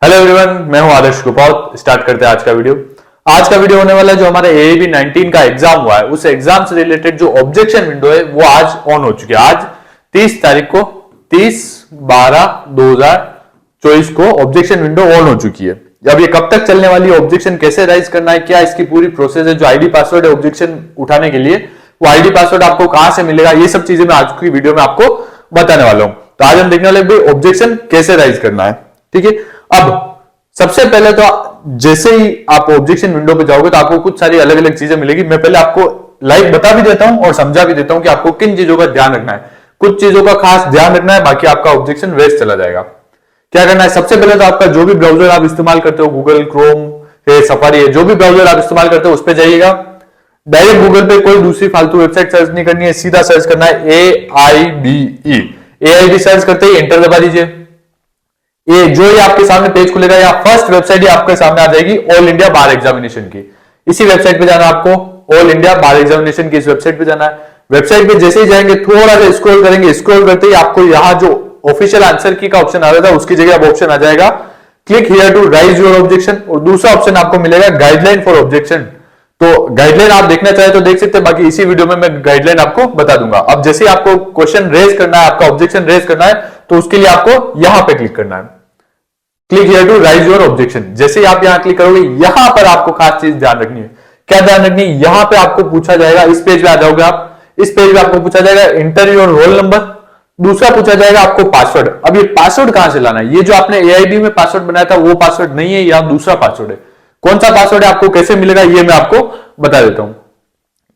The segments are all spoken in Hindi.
हेलो एवरीवन, मैं हूं आदर्श गोपाल। स्टार्ट करते हैं आज का वीडियो। आज का वीडियो होने वाला है जो हमारा AAB 19 का एग्जाम हुआ है उस एग्जाम से रिलेटेड जो ऑब्जेक्शन विंडो है वो आज ऑन हो चुकी है। आज 30 तारीख को 30/12/2024 को ऑब्जेक्शन विंडो ऑन हो चुकी है। अब ये कब तक चलने वाली है, ऑब्जेक्शन कैसे राइज करना है, क्या इसकी पूरी प्रोसेस है, जो आईडी पासवर्ड है ऑब्जेक्शन उठाने के लिए, वो आईडी पासवर्ड आपको कहां से मिलेगा, ये सब चीजें मैं आज की वीडियो में आपको बताने वाला हूं। तो आज हम देखने वाले भाई ऑब्जेक्शन कैसे राइज करना है। ठीक है, अब सबसे पहले तो जैसे ही आप ऑब्जेक्शन विंडो पे जाओगे तो आपको कुछ सारी अलग अलग चीजें मिलेगी। मैं पहले आपको लाइव बता भी देता हूं और समझा भी देता हूं कि आपको किन चीजों का ध्यान रखना है। कुछ चीजों का खास ध्यान रखना है, बाकी आपका ऑब्जेक्शन वेस्ट चला जाएगा। क्या करना है, सबसे पहले तो आपका जो भी ब्राउजर आप इस्तेमाल करते हो, गूगल क्रोम है, सफारी है, जो भी ब्राउजर आप इस्तेमाल करते हो उस पर जाइएगा। डायरेक्ट गूगल पे कोई दूसरी फालतू वेबसाइट सर्च नहीं करनी है, सीधा सर्च करना है AIB सर्च करते ही एंटर दबा दीजिए। ये जो ही आपके सामने पेज खुलेगा या फर्स्ट वेबसाइट ही आपके सामने आ जाएगी ऑल इंडिया बार एग्जामिनेशन की। इसी वेबसाइट पे जाना है आपको, ऑल इंडिया बार एग्जामिनेशन की इस वेबसाइट पे जाना है। वेबसाइट पे जैसे ही जाएंगे थोड़ा सा स्क्रॉल करेंगे, स्क्रॉल करते ही आपको यहाँ जो ऑफिशियल आंसर की का ऑप्शन आ रहा था उसकी जगह अब ऑप्शन आ जाएगा click here to raise your objection, और दूसरा ऑप्शन आपको मिलेगा गाइडलाइन फॉर ऑब्जेक्शन। तो गाइडलाइन आप देखना चाहे तो देख सकते हैं, बाकी इसी वीडियो में मैं गाइडलाइन आपको बता दूंगा। अब जैसे ही आपको क्वेश्चन रेज करना है, आपका ऑब्जेक्शन रेज करना है, तो उसके लिए आपको यहां पे क्लिक करना है, click here to raise your objection. जैसे ही आप यहां क्लिक करोगे, यहां पर आपको खास चीज ध्यान रखनी है। क्या ध्यान रखनी है, यहां पे आपको पूछा जाएगा, इस पेज पे आ जाओगे आप, इस पेज पे आपको पूछा जाएगा इंटर योर रोल नंबर, दूसरा पूछा जाएगा आपको पासवर्ड। अब ये पासवर्ड कहां से लाना है, ये जो आपने AIB में पासवर्ड बनाया था वो पासवर्ड नहीं है, या दूसरा पासवर्ड है। कौन सा पासवर्ड है, आपको कैसे मिलेगा, ये मैं आपको बता देता हूं।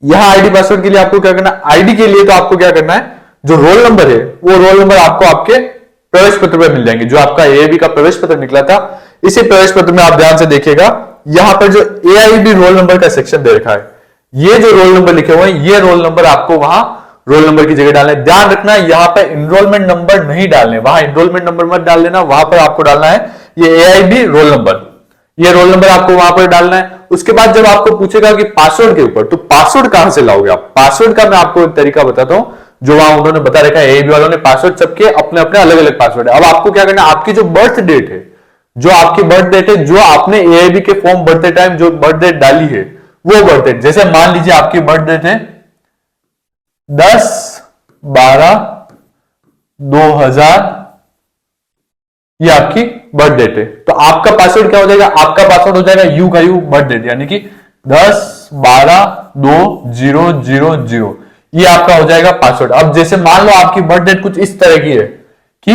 यहां आईडी पासवर्ड के लिए आपको क्या करना है, आईडी के लिए तो आपको क्या करना है, जो रोल नंबर है वो रोल नंबर आपको आपके प्रवेश पत्र में मिल जाएंगे। जो आपका AIB का प्रवेश पत्र निकला था, इसी प्रवेश पत्र में आप ध्यान से देखिएगा, यहां पर जो AIB रोल नंबर का सेक्शन दे रखा है, ये जो रोल नंबर लिखे हुए हैं, ये रोल नंबर आपको वहां रोल नंबर की जगह डालना है। ध्यान रखना है, यहां पर इनरोलमेंट नंबर नहीं डालने, वहां इनरोलमेंट नंबर मत डाल देना, वहां पर आपको डालना है ये AIB रोल नंबर, ये रोल नंबर आपको वहां पर डालना है। उसके बाद जब आपको पूछेगा कि पासवर्ड के ऊपर, तो पासवर्ड कहां से लाओगे आप, पासवर्ड का मैं आपको एक तरीका बताता हूं, जो वहां उन्होंने बता रखा है AIB वालों ने, पासवर्ड सबके अपने अपने अलग अलग पासवर्ड है। अब आपको क्या करना है, आपकी जो बर्थ डेट है, जो आपकी बर्थ डेट है, जो आपने AIB के फॉर्म भरते टाइम जो बर्थ डेट डाली है, वो बर्थ डेट, जैसे मान लीजिए आपकी बर्थ डेट है 10/12/2000, ये आपकी बर्थ डेट है, तो आपका पासवर्ड क्या हो जाएगा, आपका पासवर्ड हो जाएगा यू का यू बर्थ डेट, यानी कि 10/12/2000, ये आपका हो जाएगा पासवर्ड। अब जैसे मान लो आपकी बर्थ डेट कुछ इस तरह की है कि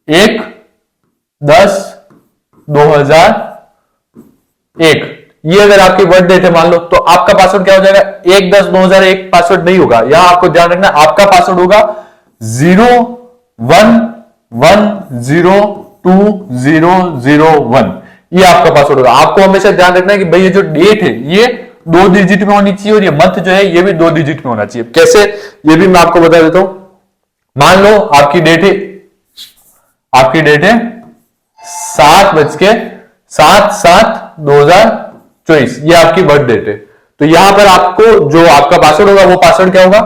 1/10/2001, ये अगर आपकी बर्थ डेट है मान लो, तो आपका पासवर्ड क्या हो जाएगा, 1/10/2001 पासवर्ड नहीं होगा। यहां आपको ध्यान रखना, आपका पासवर्ड होगा 01102001, ये आपका पासवर्ड होगा। आपको हमेशा ध्यान रखना है कि भाई ये जो डेट है ये 2 डिजिट में होनी चाहिए, और ये मंथ जो है ये भी 2 डिजिट में होना चाहिए। कैसे, ये भी मैं आपको बता देता हूं। मान लो आपकी डेट है 7/7/2024, ये आपकी बर्थ डेट है। तो यहां पर आपको जो आपका पासवर्ड होगा वो पासवर्ड क्या होगा,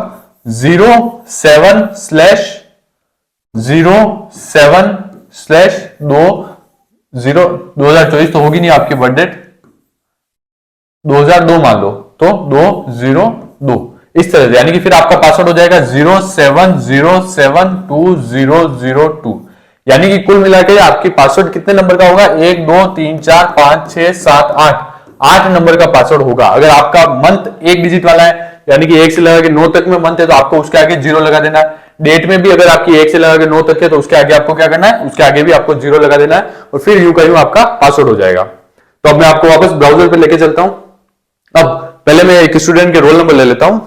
07/2024, तो होगी नहीं आपकी बर्थ डेट, 2002 मान लो, तो 202 इस तरह से, यानी कि फिर आपका पासवर्ड हो जाएगा 07072002, यानी कि कुल मिलाकर आपकी पासवर्ड कितने नंबर का होगा, 1 2 3 4 5 6 7 8 नंबर का पासवर्ड होगा। अगर आपका मंथ 1 डिजिट वाला है, यानी कि 1 से लगा के 9 तक में मंथ है, तो आपको उसके आगे 0 लगा देना है। डेट में भी अगर आपकी 1 से लगा के 9 तक है, तो उसके आगे आपको क्या करना है, उसके आगे भी आपको 0 लगा देना है, और फिर यूं का यूं आपका पासवर्ड हो जाएगा। तो अब मैं आपको वापस ब्राउजर पे लेके चलता हूं। अब पहले मैं एक स्टूडेंट के रोल नंबर ले लेता हूं।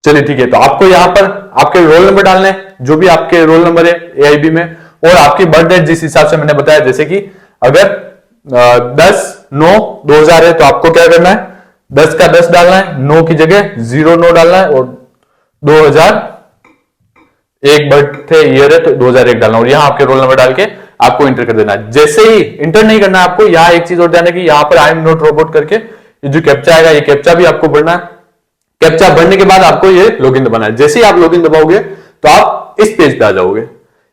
चलिए ठीक है, तो आपको यहां पर आपके रोल नंबर डालने हैं, जो भी आपके रोल नंबर है AIB में, और आपकी बर्थ डेट जिस हिसाब से मैंने बताया, जैसे कि अगर 10/9/2000 है, तो आपको क्या करना है, 10 का 10 डालना है, 9 की जगह 09 डालना है, और 2001 बर्थ ईयर है तो 2001 डालना, और यहां आपके रोल नंबर डाल के आपको इंटर कर देना है। जैसे ही इंटर नहीं करना है आपको, यहां एक चीज और ध्यान है कि यहां पर आई एम नॉट रोबोट करके ये जो कैप्चा आएगा, ये कैप्चा भी आपको भरना है। कैप्चा भरने के बाद आपको ये लॉगिन दबाना है। जैसे ही आप लॉगिन दबाओगे, तो आप इस पेज पे आ जाओगे।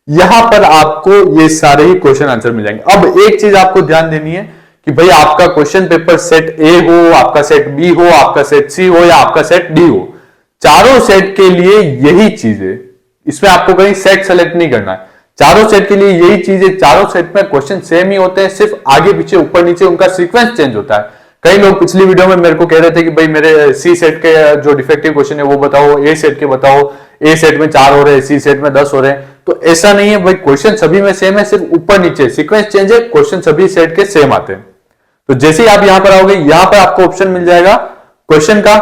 यहां पर आपको ये सारे ही क्वेश्चन आंसर मिल जाएंगे। अब एक चीज आपको ध्यान देनी है कि भाई आपका क्वेश्चन पेपर सेट ए हो, आपका सेट बी हो, आपका सेट सी हो या आपका सेट डी हो, चारों सेट के लिए यही चीज है। इसमें आपको कहीं सेट सेलेक्ट नहीं करना है, चारों सेट के लिए यही चीज है। चारों सेट में क्वेश्चन सेम ही होते हैं, सिर्फ आगे पीछे ऊपर नीचे उनका सीक्वेंस चेंज होता है। कई लोग पिछली वीडियो में मेरे को कह रहे थे कि भाई मेरे सी सेट के जो डिफेक्टिव क्वेश्चन है वो बताओ, ए सेट के बताओ, ए सेट में 4 हो रहे हैं, सी सेट में 10 हो रहे हैं। तो ऐसा नहीं है भाई, क्वेश्चन सभी में सेम है, सिर्फ ऊपर नीचे सीक्वेंस चेंज है, क्वेश्चन सभी सेट के सेम आते हैं। तो जैसे ही आप यहां पर आओगे, यहां पर आपको ऑप्शन मिल जाएगा क्वेश्चन का,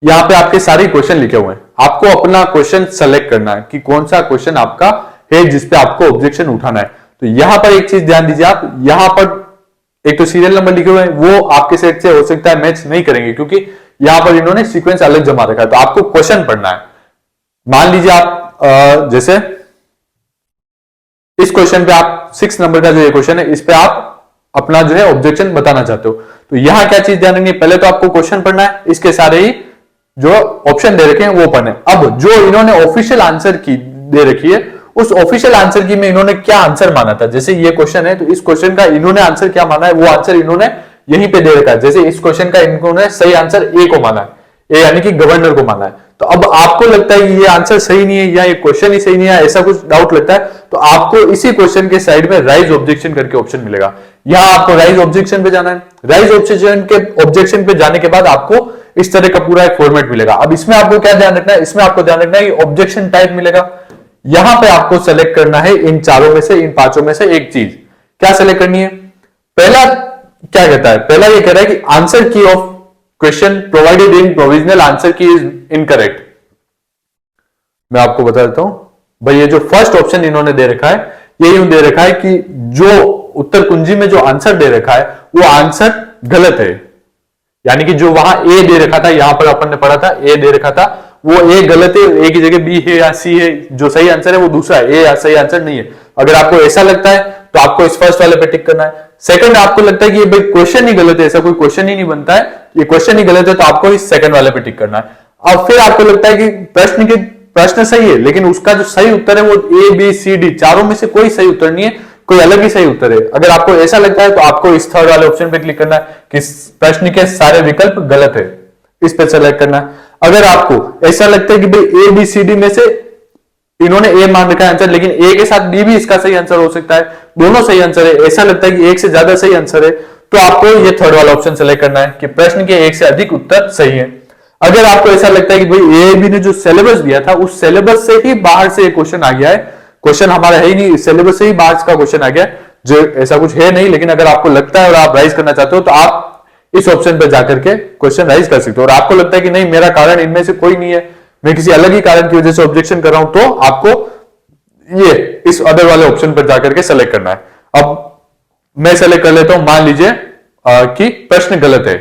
यहां पे आपके सारे क्वेश्चन लिखे हुए हैं। आपको अपना क्वेश्चन सेलेक्ट करना है कि कौन सा क्वेश्चन आपका है जिसपे आपको ऑब्जेक्शन उठाना है। तो यहां पर एक चीज ध्यान दीजिए आप, यहां पर एक तो सीरियल नंबर लिखे हुए हैं, वो आपके सेट से हो सकता है मैच नहीं करेंगे क्योंकि यहां पर इन्होंने सीक्वेंस अलग जमा रखा है। तो आपको क्वेश्चन पढ़ना है। मान लीजिए आप जैसे इस क्वेश्चन पे आप 6 नंबर का जो ये क्वेश्चन है, इस पे आप अपना जो है ऑब्जेक्शन बताना चाहते हो। तो यहां क्या चीज ध्यान रखनी है, पहले तो आपको क्वेश्चन पढ़ना है, इसके सारे ही जो ऑप्शन दे रखे हैं वो पढ़ने। अब जो इन्होंने ऑफिशियल आंसर की दे रखी है, उस ऑफिशियल आंसर की में इन्होंने क्या आंसर माना था। जैसे ये क्वेश्चन है तो इस क्वेश्चन का इन्होंने आंसर क्या माना है, वो आंसर इन्होंने यहीं पे दे रखा है। जैसे इस क्वेश्चन का इन्होंने सही आंसर ए को माना है, ए यानी कि गवर्नर को माना है। तो अब आपको लगता है ये आंसर सही नहीं है या ये क्वेश्चन ही सही नहीं है, ऐसा कुछ डाउट लगता है, तो आपको इसी क्वेश्चन के साइड में राइज ऑब्जेक्शन करके ऑप्शन मिलेगा। यहां आपको राइज ऑब्जेक्शन पे जाना है। राइज ऑब्जेक्शन पे जाने के बाद आपको इस तरह का पूरा एक फॉर्मेट मिलेगा। अब इसमें आपको क्या ध्यान रखना है, इसमें आपको ध्यान रखना है कि ऑब्जेक्शन टाइप मिलेगा। यहां पे आपको सेलेक्ट करना है इन चारों में से, इन पांचों में से एक चीज। क्या सेलेक्ट करनी है? पहला क्या कहता है, पहला ये कह रहा है कि आंसर की of question provided in provisional answer की इज इनकरेक्ट। मैं आपको बता देता हूं भाई, ये जो फर्स्ट ऑप्शन इन्होंने दे रखा है, ये यूं दे रखा है कि जो उत्तर कुंजी में जो आंसर दे रखा है वो आंसर गलत है। यानी कि जो वहां ए दे रखा था, यहां पर अपन ने पढ़ा था ए दे रखा था, वो ए गलत है, ए की जगह बी है या सी है। जो सही आंसर है वो दूसरा है, ए या सही आंसर नहीं है। अगर आपको ऐसा लगता है तो आपको इस फर्स्ट वाले पे टिक करना है। सेकंड, आपको लगता है कि ये भाई क्वेश्चन ही गलत है, ऐसा कोई क्वेश्चन ही नहीं बनता है, ये क्वेश्चन ही गलत है, तो आपको इस सेकंड वाले पे टिक करना है। अब फिर आपको लगता है कि प्रश्न सही है लेकिन उसका जो सही उत्तर है वो ए बी सी डी, चारों में से कोई सही उत्तर नहीं है, कोई अलग ही सही उत्तर है। अगर आपको ऐसा लगता है तो आपको इस थर्ड वाले ऑप्शन पे क्लिक करना है कि प्रश्न के सारे विकल्प गलत है, इस पे सेलेक्ट करना है। अगर आपको ऐसा लगता है कि भाई ए बी सी डी में से इन्होंने ए मान रखा है आंसर, लेकिन ए के साथ डी भी इसका सही आंसर हो सकता है, दोनों सही आंसर है, ऐसा लगता है कि एक से ज्यादा सही आंसर है, तो आपको ये थर्ड वाला ऑप्शन सेलेक्ट करना है कि प्रश्न के एक से अधिक उत्तर सही है। अगर आपको ऐसा लगता है कि भाई ए बी ने जो सिलेबस दिया था उस सिलेबस से ही बाहर से एक क्वेश्चन आ गया है, क्वेश्चन हमारा है ही नहीं, सिलेबस से ही बाहर का क्वेश्चन आ गया है, जो ऐसा कुछ है नहीं, लेकिन अगर आपको लगता है और आप राइज करना चाहते हो तो आप इस ऑप्शन पर जाकर के क्वेश्चन राइज कर सकते हो। और आपको लगता है कि नहीं, मेरा कारण इनमें से कोई नहीं है, मैं किसी अलग ही कारण की वजह से ऑब्जेक्शन कर रहा हूं, तो आपको ये इस अदर वाले ऑप्शन पर जाकर के सेलेक्ट करना है। अब मैं सेलेक्ट कर लेता हूं, मान लीजिए कि प्रश्न गलत है,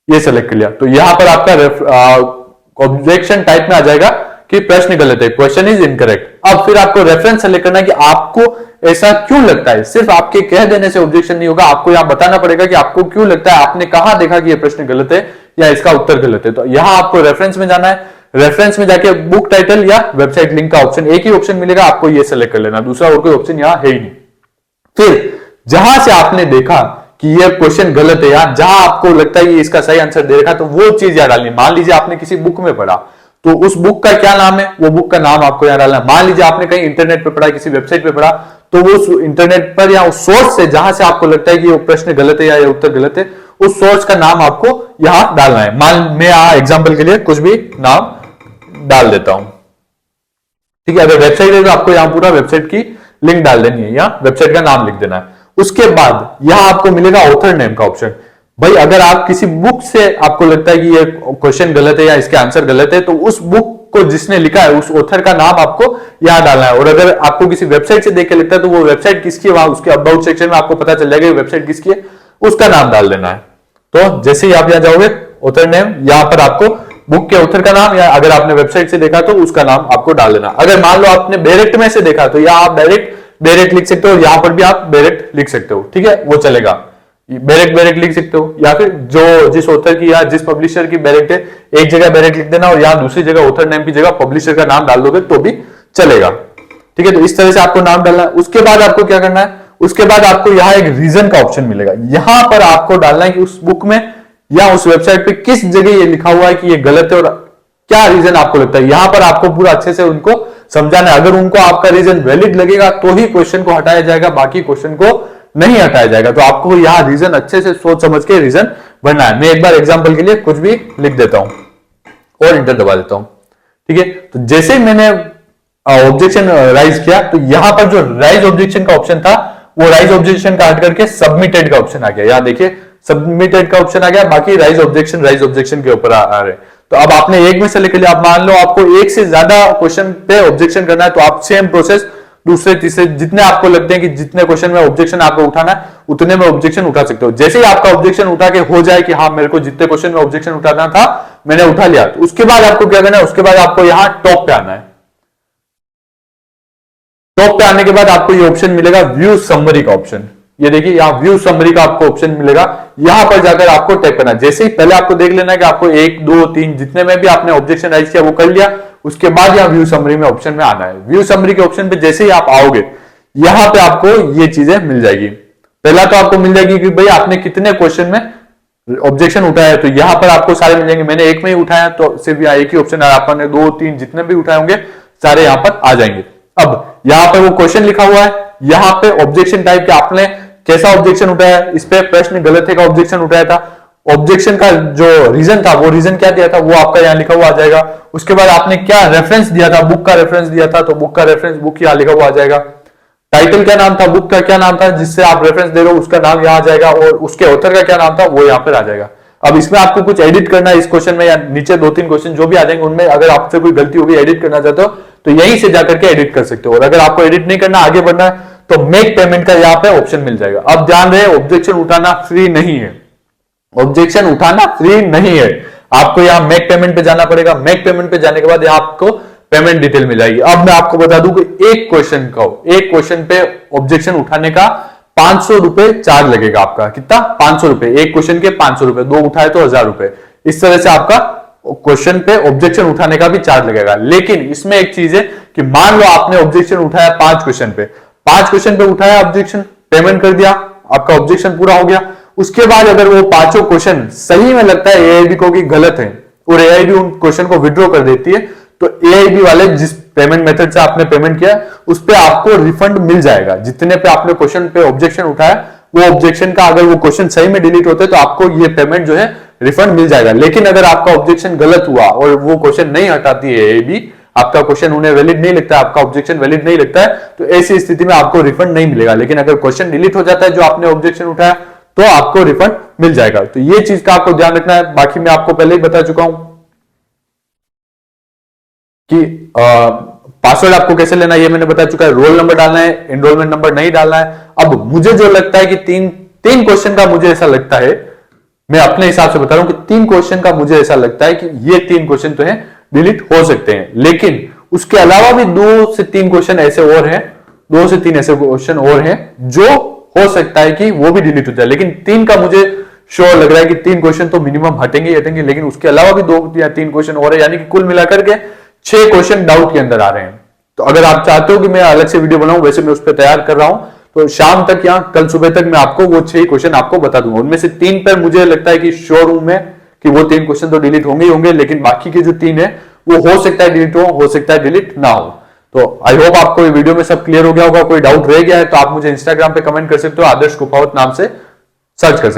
ये सेलेक्ट कर लिया, तो यहां पर आपका ऑब्जेक्शन टाइप में आ जाएगा कि प्रश्न गलत है, क्वेश्चन इज इनकरेक्ट। अब फिर आपको रेफरेंस सेलेक्ट करना है कि आपको ऐसा क्यों लगता है। सिर्फ आपके कह देने से ऑब्जेक्शन नहीं होगा, आपको यहां बताना पड़ेगा कि आपको क्यों लगता है, आपने कहां देखा कि यह प्रश्न गलत है या इसका उत्तर गलत है। तो यहां आपको रेफरेंस में जाना है, रेफरेंस में जाके बुक टाइटल या वेबसाइट लिंक का ऑप्शन, एक ही ऑप्शन मिलेगा, आपको ये सेलेक्ट कर लेना, दूसरा और कोई ऑप्शन यहां है ही नहीं। फिर जहां से आपने देखा कि ये क्वेश्चन गलत है, या जहां आपको लगता है कि इसका सही आंसर दे रखा, तो वो चीज यहां डालनी। मान लीजिए आपने किसी बुक में पढ़ा, तो उस बुक का क्या नाम है, वो बुक का नाम आपको यहां डालना है। मान लीजिए आपने कहीं इंटरनेट पे पढ़ा, किसी वेबसाइट पे पढ़ा, तो वो उस इंटरनेट पर या उस सोर्स से जहां से आपको लगता है कि ये प्रश्न गलत है या ये उत्तर गलत है, उस सोर्स का नाम आपको यहां डालना है। मैं यहां एग्जाम्पल के लिए कुछ भी नाम डाल देता हूं, ठीक है। अगर वेबसाइट है तो आपको यहां पूरा वेबसाइट की लिंक डाल देनी है या वेबसाइट का नाम लिख देना है। उसके बाद यहां आपको मिलेगा ऑथर नेम का ऑप्शन। भाई अगर आप किसी बुक से आपको लगता है कि ये क्वेश्चन गलत है या इसके आंसर गलत है, तो उस बुक को जिसने लिखा है उस ऑथर का नाम आपको यहां डालना है। और अगर आपको किसी वेबसाइट से देख के लगता है तो वो वेबसाइट किसकी है, वहां उसके अबाउट सेक्शन में आपको पता चल जाएगा वेबसाइट किसकी है, उसका नाम डाल देना है। तो जैसे ही आप यहां जाओगे ऑथर नेम, यहां पर आपको बुक के ऑथर का नाम, या अगर आपने वेबसाइट से देखा तो उसका नाम आपको डाल देना। अगर मान लो आपने डायरेक्ट में से देखा तो या आप डायरेक्ट लिख सकते हो, यहां पर भी आप डायरेक्ट लिख सकते हो, ठीक है, वो चलेगा। बैरेक्ट लिख सकते हो, या फिर जो जिस ऑथर की या जिस पब्लिशर की बैरेक्ट है, एक जगह बैरेक्ट लिख देना और यहाँ दूसरी जगह ऑथर नेम की जगह पब्लिशर का नाम डाल दोगे तो भी चलेगा। ठीक है, तो इस तरह से आपको नाम डालना है। उसके बाद आपको क्या करना है, उसके बाद आपको यहाँ एक रीजन का ऑप्शन मिलेगा, यहां पर आपको डालना है कि उस बुक में या उस वेबसाइट पे किस जगह ये लिखा हुआ है कि ये गलत है और क्या रीजन आपको लगता है। यहां पर आपको पूरा अच्छे से उनको समझाना है। अगर उनको आपका रीजन वैलिड लगेगा तो ही क्वेश्चन को हटाया जाएगा, बाकी क्वेश्चन को नहीं हटाया जाएगा। तो आपको यहां रीजन अच्छे से सोच समझ के रीजन भरना है। मैं एक बार एग्जांपल के लिए कुछ भी लिख देता हूं और इंटर दबा देता हूं। ठीक है, तो जैसे मैंने ऑब्जेक्शन राइज किया तो यहां पर जो राइज ऑब्जेक्शन का ऑप्शन था वो राइज ऑब्जेक्शन का हट करके सबमिटेड का ऑप्शन आ गया। यहां देखिए सबमिटेड का ऑप्शन आ गया, बाकी राइज ऑब्जेक्शन के ऊपर आ रहे। तो अब आपने एक में सेलेक्ट कर लिया, आप मान लो आपको एक से ज्यादा क्वेश्चन पे ऑब्जेक्शन करना है तो आप सेम प्रोसेस दूसरे तीसरे जितने आपको लगते हैं कि जितने क्वेश्चन में ऑब्जेक्शन आपको उठाना है उतने में ऑब्जेक्शन उठा सकते हो। जैसे ही आपका ऑब्जेक्शन उठा के हो जाए कि हाँ मेरे को जितने क्वेश्चन में ऑब्जेक्शन उठाना था मैंने उठा लिया, तो उसके बाद आपको क्या करना है, उसके बाद आपको यहां टॉप पे आना है। टॉप पे आने के बाद आपको ये ऑप्शन मिलेगा व्यू समरी का ऑप्शन। ये देखिए यहां व्यू समरी का आपको ऑप्शन मिलेगा, यहां पर जाकर आपको टैप करना है। जैसे ही पहले आपको देख लेना है कि आपको 1 2 3 जितने में भी आपने ऑब्जेक्शन राइज किया वो कर लिया, उसके बाद यहां व्यू समरी में ऑप्शन में आना है। व्यू समरी के ऑप्शन पे जैसे ही आप आओगे यहां पे आपको ये चीजें मिल जाएगी। पहला तो आपको मिल जाएगी कि भाई आपने कितने क्वेश्चन में ऑब्जेक्शन उठाया है, तो यहां पर आपको सारे मिल जाएंगे। मैंने एक में ही उठाया तो सिर्फ यहाँ एक ही ऑप्शन है, आपने 2 3 जितने भी उठाए होंगे सारे यहां पर आ जाएंगे। अब यहां पर वो क्वेश्चन लिखा हुआ है, यहां पे ऑब्जेक्शन टाइप के आपने कैसा ऑब्जेक्शन उठाया, इस पे प्रश्न गलत है का ऑब्जेक्शन उठाया था, ऑब्जेक्शन का जो रीजन था वो रीजन क्या दिया था वो आपका यहां लिखा हुआ आ जाएगा। उसके बाद आपने क्या रेफरेंस दिया था, बुक का रेफरेंस दिया था तो बुक का रेफरेंस बुक यहां लिखा हुआ आ जाएगा। टाइटल क्या नाम था, बुक का क्या नाम था जिससे आप रेफरेंस दे रहे हो उसका नाम यहां आ जाएगा और उसके ऑथर का क्या नाम था वो यहां पर आ जाएगा। अब इसमें आपको कुछ एडिट करना है इस क्वेश्चन में या नीचे 2 3 क्वेश्चन जो भी आ जाएंगे उनमें अगर आपसे कोई गलती होगी एडिट करना चाहते हो तो यहीं से जाकर के एडिट कर सकते हो। और अगर आपको एडिट नहीं करना आगे बढ़ना है तो मेक पेमेंट का यहां पे ऑप्शन मिल जाएगा। अब ध्यान रहे ऑब्जेक्शन उठाना फ्री नहीं है, ऑब्जेक्शन उठाना फ्री नहीं है, आपको यहां मेक पेमेंट पे जाना पड़ेगा। मेक पेमेंट पे जाने के बाद यहां आपको पेमेंट डिटेल मिल जाएगी। अब मैं आपको बता दूं कि एक क्वेश्चन पे ऑब्जेक्शन उठाने का 500 रुपए चार्ज लगेगा आपका। कितना? 500 रुपए, एक क्वेश्चन के 500 रुपए, 2 उठाए तो 1000 रुपए। इस तरह से आपका क्वेश्चन पे ऑब्जेक्शन उठाने का भी चार्ज लगेगा। लेकिन इसमें एक चीज है कि मान लो आपने ऑब्जेक्शन उठाया 5 क्वेश्चन पे उठाया ऑब्जेक्शन, पेमेंट कर दिया, आपका ऑब्जेक्शन पूरा हो गया। उसके बाद अगर वो 5 क्वेश्चन सही में लगता है एआईबी को कि गलत है और एआईबी उन क्वेश्चन को विड्रॉ कर देती है तो एआईबी वाले जिस पेमेंट मेथड से आपने पेमेंट किया उस पे आपको रिफंड मिल जाएगा। जितने पे आपने क्वेश्चन पे ऑब्जेक्शन उठाया वो ऑब्जेक्शन का अगर वो क्वेश्चन सही में डिलीट होते तो आपको ये पेमेंट जो है रिफंड मिल जाएगा। लेकिन अगर आपका ऑब्जेक्शन गलत हुआ और वो क्वेश्चन नहीं हटाती है एआईबी, आपका क्वेश्चन उन्हें वैलिड नहीं लगता है, आपका ऑब्जेक्शन वैलिड नहीं लगता है, तो ऐसी स्थिति में आपको रिफंड नहीं मिलेगा। लेकिन अगर क्वेश्चन डिलीट हो जाता है जो आपने ऑब्जेक्शन उठाया तो आपको रिफंड मिल जाएगा। तो ये चीज का आपको ध्यान रखना है। बाकी मैं आपको पहले ही बता चुका हूं कि पासवर्ड आपको कैसे लेना है ये मैंने बता चुका है। रोल नंबर डालना है, एनरोलमेंट नंबर नहीं डालना है। अब मुझे जो लगता है कि तीन क्वेश्चन का मुझे ऐसा लगता है, मैं अपने हिसाब से बता रहा हूं कि 3 क्वेश्चन का मुझे ऐसा लगता है कि ये 3 क्वेश्चन तो है डिलीट हो सकते हैं। लेकिन उसके अलावा भी 2 से 3 क्वेश्चन ऐसे और हैं, 2 से 3 ऐसे क्वेश्चन और हैं जो हो सकता है कि वो भी डिलीट हो जाए। लेकिन 3 का मुझे श्योर लग रहा है कि 3 क्वेश्चन तो मिनिमम हटेंगे। लेकिन उसके अलावा भी 2 या 3 क्वेश्चन और है, यानी कि कुल मिलाकर के 6 क्वेश्चन डाउट के अंदर आ रहे हैं। तो अगर आप चाहते हो कि मैं अलग से वीडियो बनाऊं, वैसे मैं उस पर तैयार कर रहा हूं, तो शाम तक या कल सुबह तक मैं आपको वो 6 क्वेश्चन आपको बता दूंगा। उनमें से 3 पर मुझे लगता है कि श्योर हूं मैं कि वो 3 क्वेश्चन तो डिलीट होंगे ही होंगे। लेकिन बाकी के जो 3 है वो हो सकता है डिलीट हो सकता है डिलीट ना हो। तो आई होप आपको ये वीडियो में सब क्लियर हो गया होगा। कोई डाउट रह गया है तो आप मुझे इंस्टाग्राम पे कमेंट कर सकते हो, आदर्श कुपावत नाम से सर्च कर सकते हो।